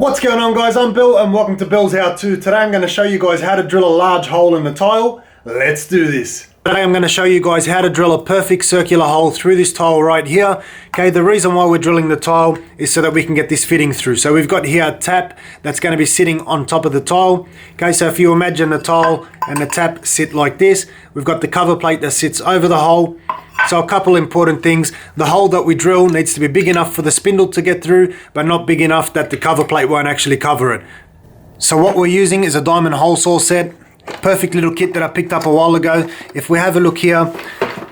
What's going on, guys? I'm Bill and welcome to Bill's How To. Today I'm going to show you guys how to drill a large hole in the tile. Let's do this. Today I'm going to show you guys how to drill a perfect circular hole through this tile right here. Okay, the reason why we're drilling the tile is so that we can get this fitting through. So we've got here a tap that's going to be sitting on top of the tile. Okay, so if you imagine the tile and the tap sit like this, we've got the cover plate that sits over the hole. So a couple important things. The hole that we drill needs to be big enough for the spindle to get through, but not big enough that the cover plate won't actually cover it. So what we're using is a diamond hole saw set. Perfect little kit that I picked up a while ago. If we have a look here,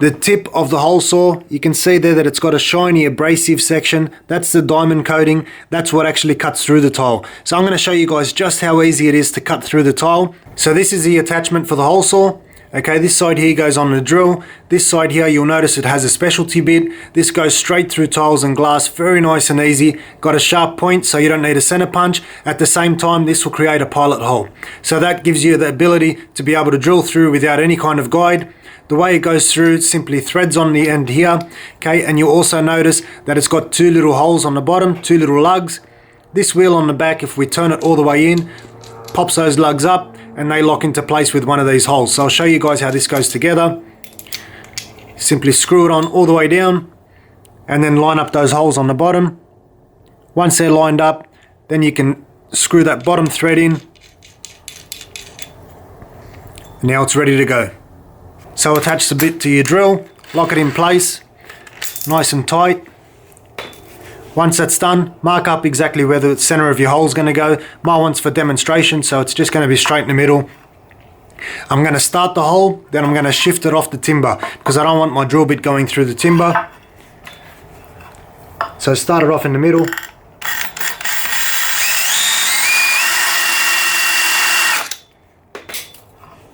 the tip of the hole saw, you can see there that it's got a shiny abrasive section. That's the diamond coating. That's what actually cuts through the tile. So I'm going to show you guys just how easy it is to cut through the tile. So this is the attachment for the hole saw. Okay, this side here goes on the drill. This side here, you'll notice it has a specialty bit. This goes straight through tiles and glass, very nice and easy. Got a sharp point, so you don't need a center punch. At the same time, this will create a pilot hole. So that gives you the ability to be able to drill through without any kind of guide. The way it goes through, simply threads on the end here. Okay, and you'll also notice that it's got two little holes on the bottom, two little lugs. This wheel on the back, if we turn it all the way in, pops those lugs up, and they lock into place with one of these holes. So I'll show you guys how this goes together. Simply screw it on all the way down and then line up those holes on the bottom. Once they're lined up, then you can screw that bottom thread in. Now it's ready to go. So attach the bit to your drill, lock it in place, nice and tight. Once that's done, mark up exactly where the center of your hole is going to go. My one's for demonstration, so it's just going to be straight in the middle. I'm going to start the hole, then I'm going to shift it off the timber because I don't want my drill bit going through the timber. So start it off in the middle.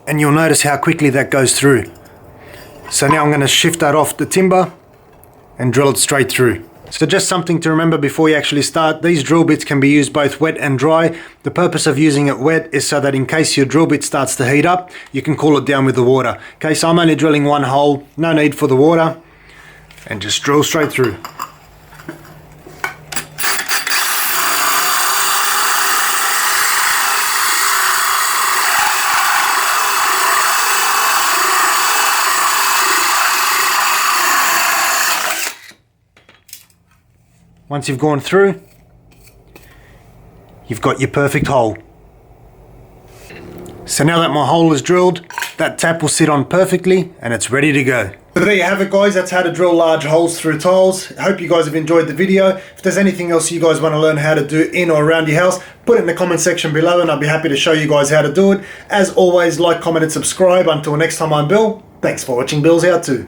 And you'll notice how quickly that goes through. So now I'm going to shift that off the timber and drill it straight through. So just something to remember before you actually start, these drill bits can be used both wet and dry. The purpose of using it wet is so that in case your drill bit starts to heat up, you can cool it down with the water. Okay, so I'm only drilling one hole, no need for the water, and just drill straight through. Once you've gone through, you've got your perfect hole. So now that my hole is drilled, that tap will sit on perfectly and it's ready to go. So there you have it, guys. That's how to drill large holes through tiles. I hope you guys have enjoyed the video. If there's anything else you guys want to learn how to do in or around your house, put it in the comment section below and I'll be happy to show you guys how to do it. As always, like, comment and subscribe. Until next time, I'm Bill. Thanks for watching Bill's How To.